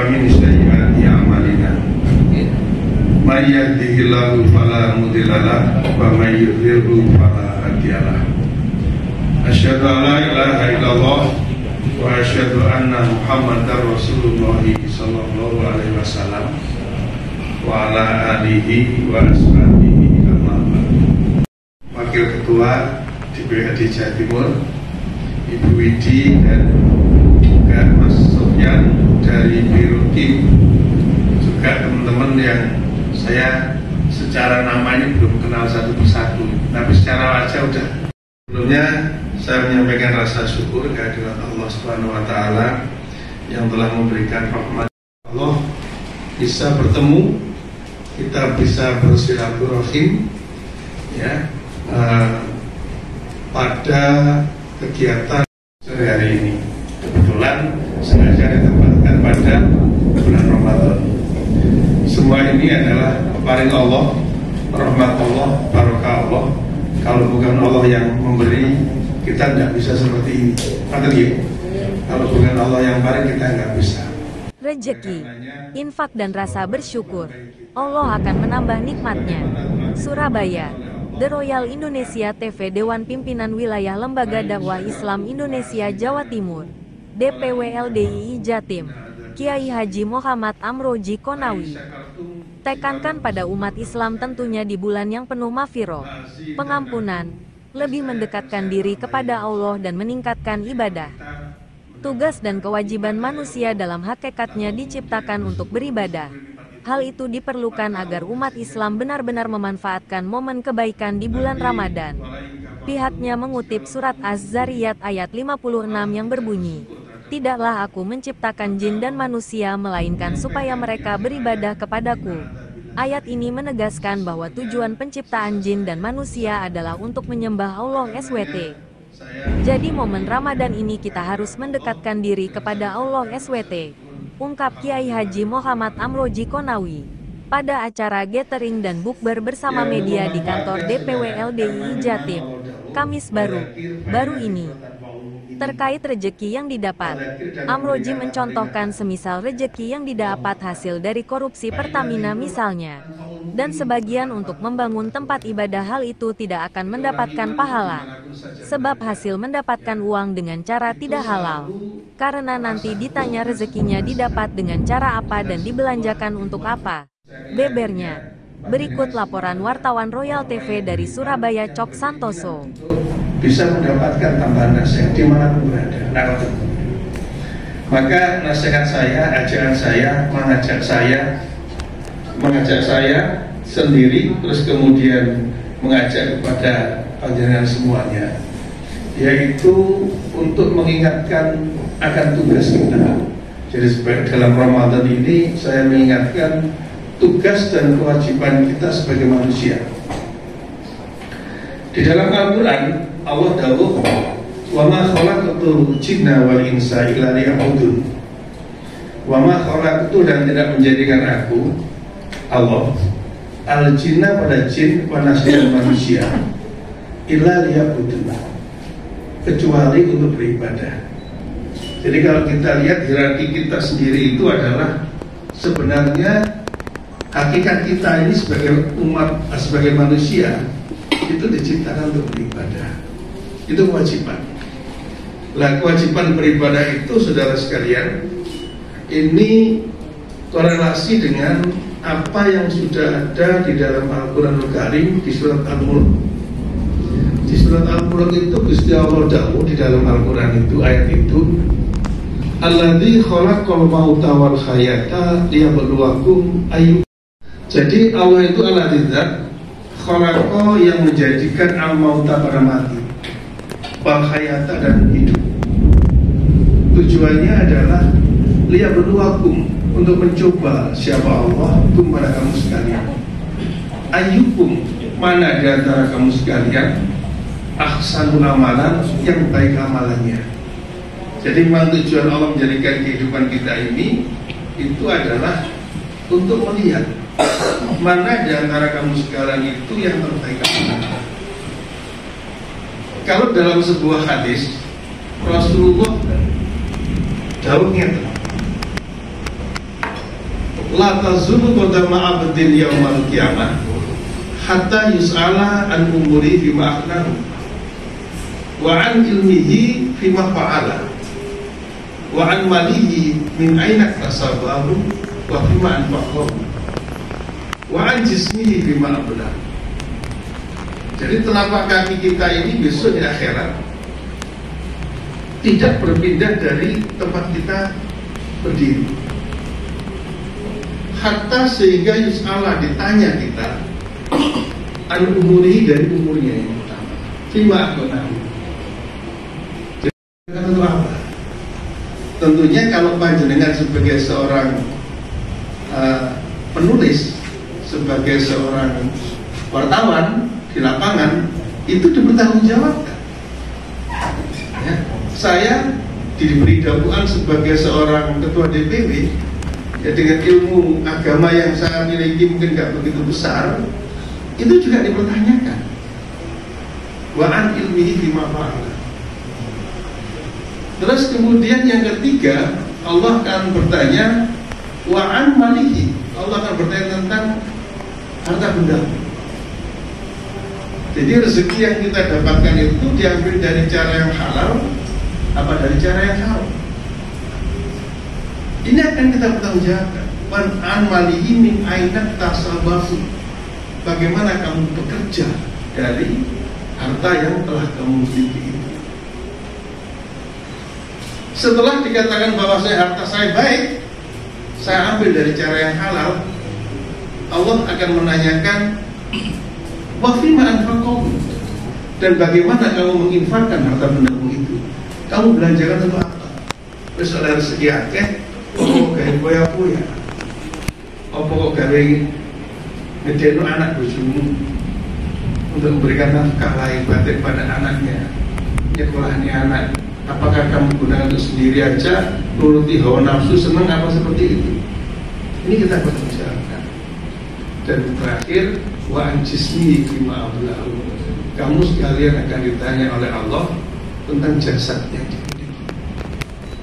ومن سيئات أعمالنا من يهده الله فلا مضل له ومن يضلل فلا هادي له أشهد أن لا إله إلا الله وأشهد أن محمدا رسول الله صلى الله عليه وسلم وعلى آله وأصحابه أما بعد. Wakil Ketua DPRD Jawa Timur Ibu Widi dan juga Mas Sofyan dari Biro Kim, juga teman-teman yang saya secara nama ini belum kenal satu persatu, tapi secara wajah udah. Sebelumnya saya menyampaikan rasa syukur kehadirat Allah Subhanahu wa Ta'ala yang telah memberikan rahmat. Allah bisa bertemu, kita bisa bersilaturahim ya pada kegiatan sore hari ini. Kebetulan sengaja ditempatkan pada bulan Ramadan. Semua ini adalah peparing Allah, rahmat Allah, barokah Allah. Kalau bukan Allah yang memberi, kita nggak bisa seperti ini. Kalau bukan Allah yang paling, kita nggak bisa. Rezeki, infak dan rasa bersyukur, Allah akan menambah nikmatnya. Surabaya, The Royal Indonesia TV, Dewan Pimpinan Wilayah Lembaga Dakwah Islam Indonesia Jawa Timur, DPW LDII Jatim, Kiai Haji Muhammad Amroji Konawi. Tekankan pada umat Islam tentunya di bulan yang penuh maghfirah, pengampunan, lebih mendekatkan diri kepada Allah dan meningkatkan ibadah. Tugas dan kewajiban manusia dalam hakikatnya diciptakan untuk beribadah. Hal itu diperlukan agar umat Islam benar-benar memanfaatkan momen kebaikan di bulan Ramadan. Pihaknya mengutip surat Az-Zariyat ayat 56 yang berbunyi, "Tidaklah aku menciptakan jin dan manusia melainkan supaya mereka beribadah kepadaku." Ayat ini menegaskan bahwa tujuan penciptaan jin dan manusia adalah untuk menyembah Allah SWT. Jadi momen Ramadan ini kita harus mendekatkan diri kepada Allah SWT, ungkap Kiai Haji Muhammad Amroji Konawi pada acara gathering dan bukber bersama media di kantor DPW LDII Jatim, Kamis baru ini. Terkait rejeki yang didapat, Amroji mencontohkan semisal rejeki yang didapat hasil dari korupsi Pertamina misalnya, dan sebagian untuk membangun tempat ibadah, hal itu tidak akan mendapatkan pahala, sebab hasil mendapatkan uang dengan cara tidak halal, karena nanti ditanya rezekinya didapat dengan cara apa dan dibelanjakan untuk apa, bebernya. Berikut laporan wartawan Royal TV dari Surabaya, Cok Santoso. Bisa mendapatkan tambahan nasihat dimanapun berada. Maka nasihat saya, ajaran saya, mengajak saya sendiri, terus kemudian mengajak kepada panjenengan semuanya, yaitu untuk mengingatkan akan tugas kita. Jadi dalam Ramadan ini saya mengingatkan tugas dan kewajiban kita sebagai manusia. Di dalam Al-Quran Allah dawuh, "Wa ma khalaqtul jinna wal insa illa liya'budun." Wa ma khalaqtu, dan tidak menjadikan aku Allah al-jinna pada jin wa dan manusia illa liya'budun, kecuali untuk beribadah. Jadi kalau kita lihat hierarki kita sendiri itu adalah sebenarnya hakikat kita ini sebagai umat, sebagai manusia itu diciptakan untuk beribadah. Itu kewajiban. Lah kewajiban beribadah itu, saudara sekalian, ini korelasi dengan apa yang sudah ada di dalam Al-Quranul Karim di surat Al-Mulk. Di surat Al-Mulk itu Gusti Allah dawuh di dalam Al-Quran itu, ayat itu, "Alladzi khalaqal mauta wal hayata liyabluwakum ayyukum." Jadi Allah itu al-Adzat khalaqa, yang menjadikan al-mauta pada mati, wal hayata dan hidup. Tujuannya adalah liyabluwakum, untuk mencoba siapa Allah kepada kamu sekalian. Ayyukum, mana di antara kamu sekalian ahsanul amalan, yang baik amalannya. Jadi memang tujuan Allah menjadikan kehidupan kita ini itu adalah untuk melihat mana di antara kamu sekarang itu yang terbaik amalannya. Kalau dalam sebuah hadis Rasulullah dawuhnya la tazulu qadama 'abdin yaumal qiyamah hatta yus'ala an umuri bima akhnahu wa an ilmihi fima fa'ala wa an malihi min aina kasabahu wa fima anfaqahu wa an jismihi bima abla. Jadi telapak kaki kita ini besok di akhirat tidak berpindah dari tempat kita berdiri, hatta sehingga yus'ala ditanya kita an umuri, dari umurnya yang pertama fima akhnahu. Tentu apa? Tentunya kalau panjenengan sebagai seorang penulis, sebagai seorang wartawan di lapangan, itu dipertanggungjawabkan. Ya, saya diberi dakwaan sebagai seorang ketua DPW, ya, dengan ilmu agama yang saya miliki mungkin nggak begitu besar, itu juga dipertanyakan. Wa an ilmihi bima fa'ala. Terus kemudian yang ketiga, Allah akan bertanya wa an malihi. Allah akan bertanya tentang harta benda. Jadi rezeki yang kita dapatkan itu diambil dari cara yang halal apa dari cara yang haram. Ini akan kita bertanggungjawabkan. Wa an malihi min aina tasabahu. Bagaimana kamu bekerja dari harta yang telah kamu miliki. Setelah dikatakan bahwa harta saya baik, saya ambil dari cara yang halal, Allah akan menanyakan wa fima anfaqahu, dan bagaimana kamu menginfakkan harta bendamu itu. Kamu belanjakan untuk apa? Terus ada rezeki akeh, oh gawe poya-poya, apa kok gawe ngedeno anak bojomu untuk memberikan nafkah lahir batin pada anaknya, nyekolahnya anak. Apakah kamu gunakan untuk sendiri aja, nuruti hawa nafsu, senang apa seperti itu? Ini kita berbicara. Dan terakhir, wa anjismi bima ablahu. Kamu sekalian akan ditanya oleh Allah tentang jasad yang dimiliki.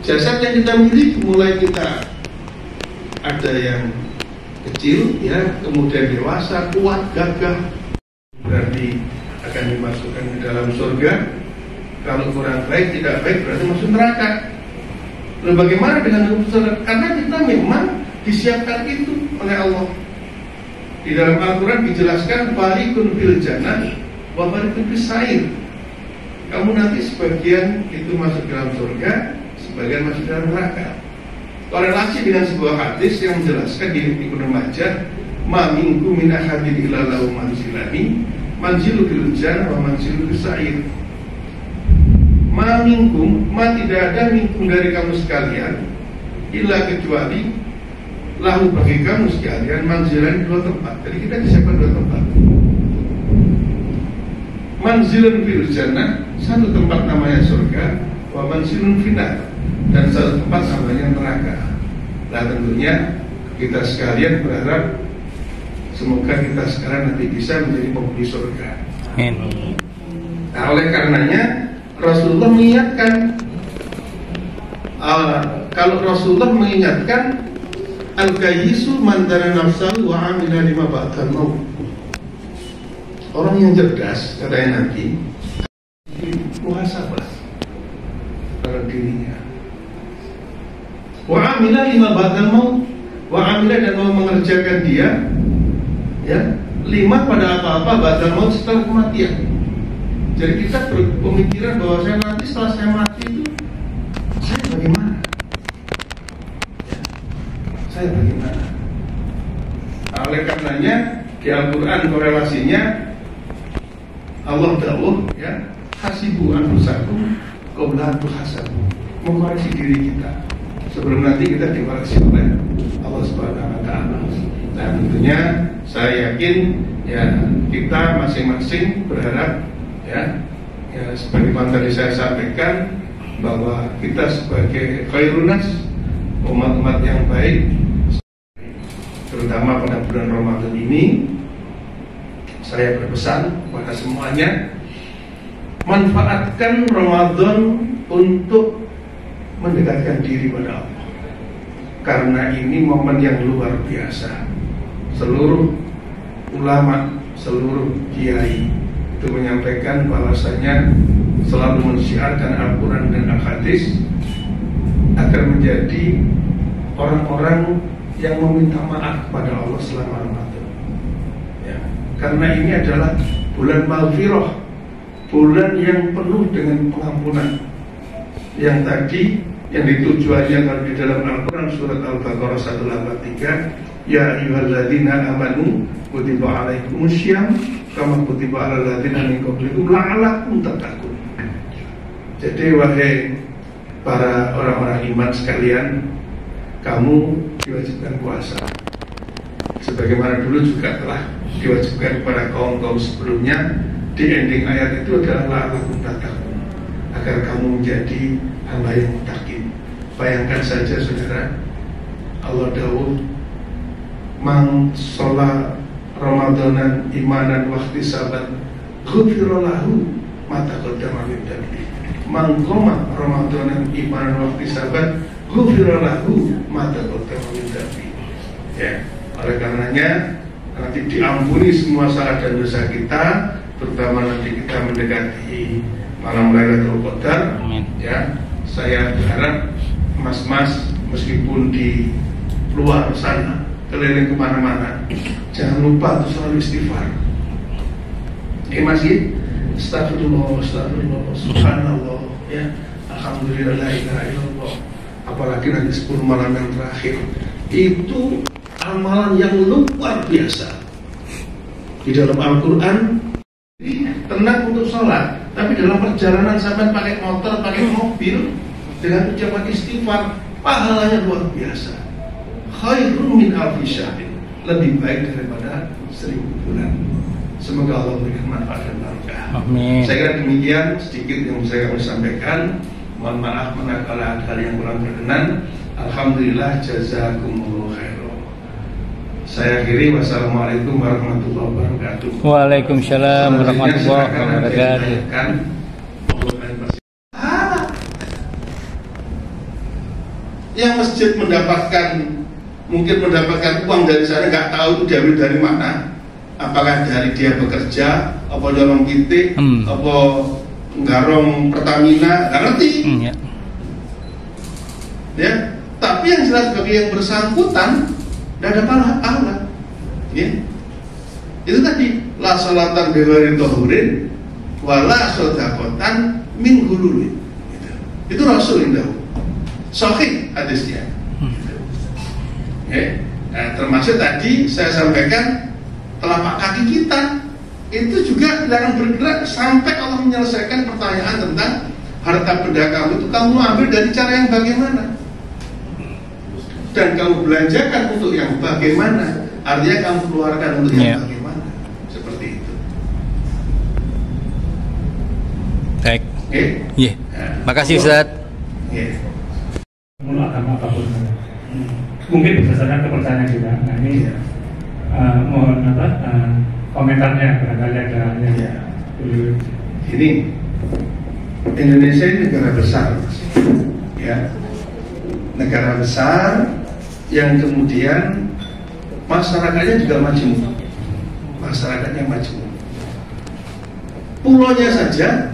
Jasad yang kita miliki, mulai kita ada yang kecil, ya, kemudian dewasa, kuat, gagah, berarti akan dimasukkan ke dalam surga. Kalau kurang baik, tidak baik, berarti masuk neraka. Lalu bagaimana dengan surga? Karena kita memang disiapkan itu oleh Allah. Di dalam Al-Quran dijelaskan barikun fil jannah wa barikun fis sa'ir. Kamu nanti sebagian itu masuk dalam surga, sebagian masuk dalam neraka. Korelasi dengan sebuah hadis yang menjelaskan di Ibnu Majah, ma minkum min ahadin illa lahu manzilani, manzilu fil jannah wa manzilu fis sa'ir. Ma minkum, ma tidak ada minkum dari kamu sekalian, illa kecuali lahu bagi kamu sekalian manzilan dua tempat. Jadi kita disiapkan dua tempat. Manzilun fil jannah, satu tempat namanya surga, wa manzilun finnar, dan satu tempat namanya neraka. Nah tentunya kita sekalian berharap semoga kita sekarang nanti bisa menjadi penghuni surga. Amin. Nah oleh karenanya Rasulullah mengingatkan, kalau Rasulullah mengingatkan al-kayyisu man dana nafsahu wa amila lima ba'dal maut. Orang yang cerdas katanya nanti muhasabah dalam dirinya. Wa amila lima ba'dal maut, wa amila, dan mau mengerjakan dia, ya, lima pada apa-apa ba'dal maut, setelah kematian. Jadi kita berpemikiran bahwa saya nanti setelah saya mati itu saya bagaimana? Ya, saya bagaimana? Nah, oleh karenanya di Al-Quran korelasinya Allah dawuh, ya, hasibu anfusakum qabla an tuhasabu, mengkoreksi diri kita sebelum nanti kita dikoreksi oleh Allah Subhanahu wa taala. Nah, tentunya saya yakin, ya, kita masing-masing berharap, ya, sebagaimana tadi saya sampaikan bahwa kita sebagai khairunas, umat-umat yang baik, terutama pada bulan Ramadan ini, saya berpesan kepada semuanya, manfaatkan Ramadan untuk mendekatkan diri pada Allah. karena ini momen yang luar biasa. Seluruh ulama, seluruh kiai itu menyampaikan bahwasanya selalu mensyiarkan Al-Quran dan Al-Hadis agar menjadi orang-orang yang meminta maaf kepada Allah selama Ramadan. Ya, karena ini adalah bulan maghfirah, bulan yang penuh dengan pengampunan. Yang tadi yang ditujuannya kalau di dalam Al-Quran surat Al-Baqarah 183, ya ayyuhalladzina amanu kutiba alaikumussyam kama kutiba alal ladzina min qablikum la'allakum tattaqun. Jadi wahai para orang-orang iman sekalian, kamu diwajibkan puasa sebagaimana dulu juga telah diwajibkan kepada kaum-kaum sebelumnya. Di ending ayat itu adalah la'allakum tattaqun, agar kamu menjadi hamba yang muttaqin. Bayangkan saja saudara, Allah dawuh man sholat Ramadanan imanan waktu sabat ghufira lahu ma taqaddama min dhanbi. Man qama Ramadanan imanan waktu sabat ghufira lahu ma taqaddama min dhanbi. Ya, oleh karenanya nanti diampuni semua salah dan dosa kita, terutama nanti kita mendekati malam Lailatul Qadar. Ya, saya berharap mas-mas meskipun di luar sana keliling kemana-mana, jangan lupa untuk selalu istighfar. Masih astagfirullah, astagfirullah, subhanallah, ya, alhamdulillah, la ilaha illallah. Apalagi nanti 10 malam yang terakhir, itu amalan yang luar biasa. Di dalam Al-Quran tenang untuk sholat, tapi dalam perjalanan sampai pakai motor, pakai mobil, dengan ucapan istighfar, pahalanya luar biasa. Khairun min alfi syahrin, lebih baik daripada 1000 bulan. Semoga Allah memberikan manfaat dan berkah. Amin. Saya kira demikian sedikit yang saya kami sampaikan. Mohon maaf manakala ada hal yang kurang berkenan. Alhamdulillah, jazakumullah khairan. Saya akhiri, wassalamualaikum warahmatullahi wabarakatuh. Waalaikumsalam warahmatullahi wabarakatuh. Yang masjid mungkin mendapatkan uang dari sana, nggak tahu itu diambil dari mana. Apakah dari dia bekerja, apa dorong titik, apa nggarong Pertamina, nggak ngerti. Ya, tapi yang jelas bagi yang bersangkutan tidak ada pahala. Ya, itu tadi la salatan bighairi tahurin wala shadaqatan min gulurin. Itu Rasul yang tahu. Sahih hadisnya. Okay. Nah, termasuk tadi saya sampaikan telapak kaki kita itu juga tidak akan bergerak sampai Allah menyelesaikan pertanyaan tentang harta benda kamu itu kamu ambil dari cara yang bagaimana dan kamu belanjakan untuk yang bagaimana, artinya kamu keluarkan untuk yang bagaimana, seperti itu. Baik. Iya. Makasih Ustaz. Agama apapun mungkin berdasarkan kepercayaan kita. Nah ini mohon komentarnya barangkali ada ini Indonesia ini negara besar, ya, negara besar yang kemudian masyarakatnya juga majemuk, pulaunya saja,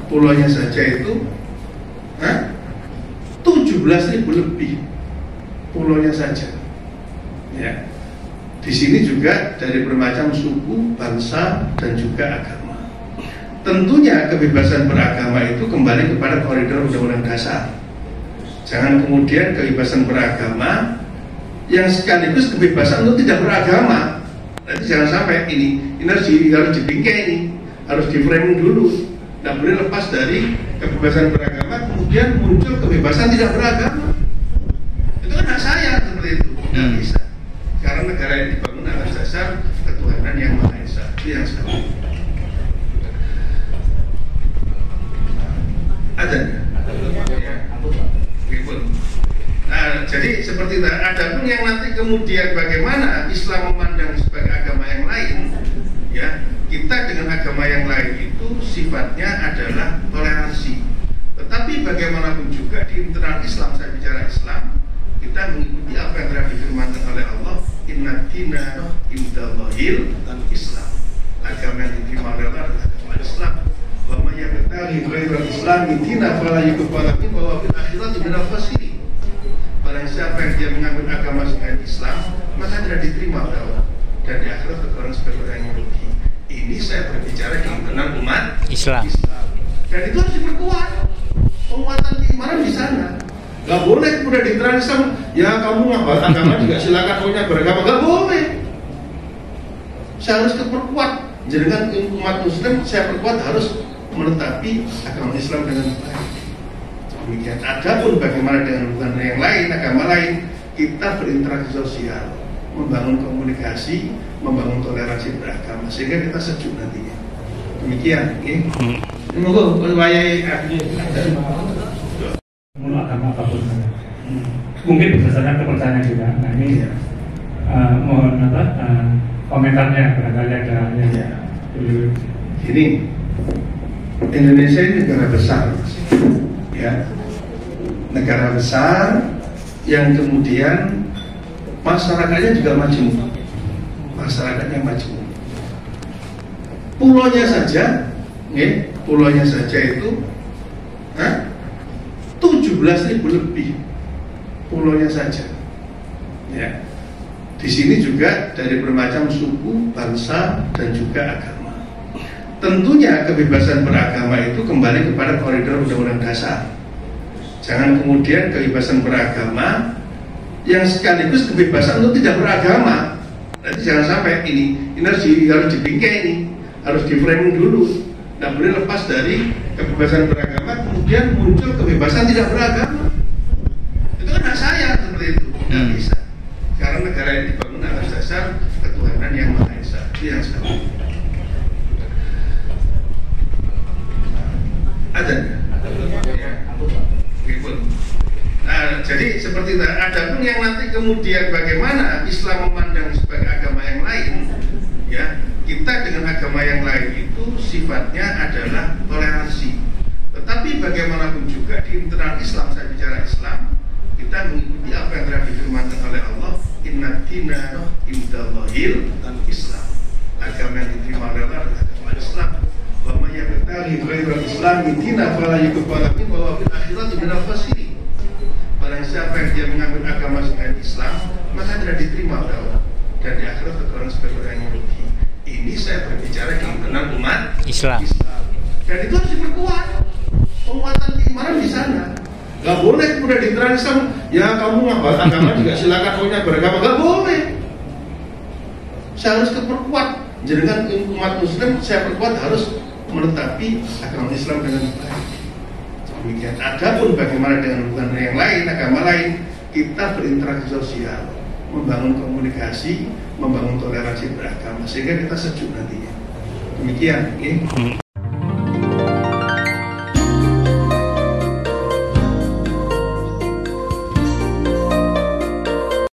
pulaunya saja itu 17.000 lebih pulaunya saja. Ya. Di sini juga dari bermacam suku, bangsa, dan juga agama. Tentunya kebebasan beragama itu kembali kepada koridor Undang-Undang Dasar. Jangan kemudian kebebasan beragama yang sekaligus kebebasan untuk tidak beragama. Nanti jangan sampai ini harus dibingkai, ini harus di framing dulu. Tidak boleh lepas dari kebebasan beragama kemudian muncul kebebasan tidak beragama. Itu kan hak saya seperti itu. Tidak bisa. Karena negara ini dibangun atas dasar ketuhanan yang Maha Esa. Itu yang salah. Ada. Nah, jadi seperti itu. Adapun yang nanti kemudian bagaimana Islam memandang sebagai agama yang lain, ya, kita dengan agama yang lain itu sifatnya adalah toleransi. Tetapi bagaimanapun juga di internal Islam, saya bicara Islam, kita mengikuti apa yang telah difirmankan oleh Allah, inna dina indallahil Islam. Agama yang diterima oleh Allah adalah agama Islam. Wa may yabtaghi ghairal islami dinan fala yuqbal minhu wa fil akhirati minal khasirin. Barang siapa yang dia mengambil agama selain Islam, maka tidak diterima oleh Allah, dan di akhirat orang sebagai orang yang rugi. Ini saya berbicara di internal umat Islam. Dan itu harus diperkuat. Penguatan keimanan di sana. Gak boleh kemudian di internal Islam, ya kamu ngabal agama juga silakan punya beragama. Gak boleh. Saya harus diperkuat. Jangan umat Muslim saya perkuat harus menetapi agama Islam dengan baik. Demikian. Adapun bagaimana dengan hubungan yang lain, agama lain, kita berinteraksi sosial, membangun komunikasi, membangun toleransi beragama sehingga kita sejuk nantinya. Demikian. Monggo wayahe agama apapun. Mungkin berdasarkan kepercayaan juga. Nah ini mohon komentarnya barangkali ada yang ini Indonesia ini negara besar, ya, negara besar yang kemudian masyarakatnya juga majemuk, masyarakatnya majemuk. Pulaunya saja, pulaunya saja itu 17.000 lebih, pulaunya saja, ya. Di sini juga dari bermacam suku, bangsa, dan juga agama. Tentunya kebebasan beragama itu kembali kepada koridor Undang-Undang Dasar. Jangan kemudian kebebasan beragama yang sekaligus kebebasan untuk tidak beragama. Nanti jangan sampai ini harus dibingkai, ini harus di framing dulu. Tidak boleh lepas dari kebebasan beragama kemudian muncul kebebasan tidak beragama. Itu kan hak saya seperti itu. Tidak bisa. Karena negara ini dibangun atas dasar ketuhanan yang Maha Esa. Itu yang sekali. Ada. Ya. Nah, jadi seperti itu. Adapun yang nanti kemudian bagaimana Islam memandang sebagai agama yang lain, ya, kita dengan agama yang lain itu sifatnya adalah toleransi. Tetapi bagaimanapun juga di internal Islam, saya bicara Islam, kita mengikuti apa yang telah difirmankan oleh Allah, inna dina indallahil Islam. Agama yang diterima oleh Allah adalah agama Islam. Wa may yabtaghi ghairal islami dinan fala yuqbal minhu wa fil akhirati minal khasirin. Barang siapa yang dia mengambil agama selain Islam, maka tidak diterima oleh Allah, dan di akhirat orang sebagai orang yang rugi. Ini saya berbicara di internal umat Islam. Dan itu harus diperkuat. Penguatan keimanan di sana. Gak boleh kemudian di internal Islam, ya kamu ngabal agama juga silakan punya beragama. Gak boleh. Saya harus diperkuat. Jangan umat Muslim saya perkuat harus menetapi agama Islam dengan baik. Demikian. Adapun bagaimana dengan hubungan yang lain, agama lain, kita berinteraksi sosial, membangun komunikasi, membangun toleransi beragama sehingga kita sejuk nantinya. Demikian.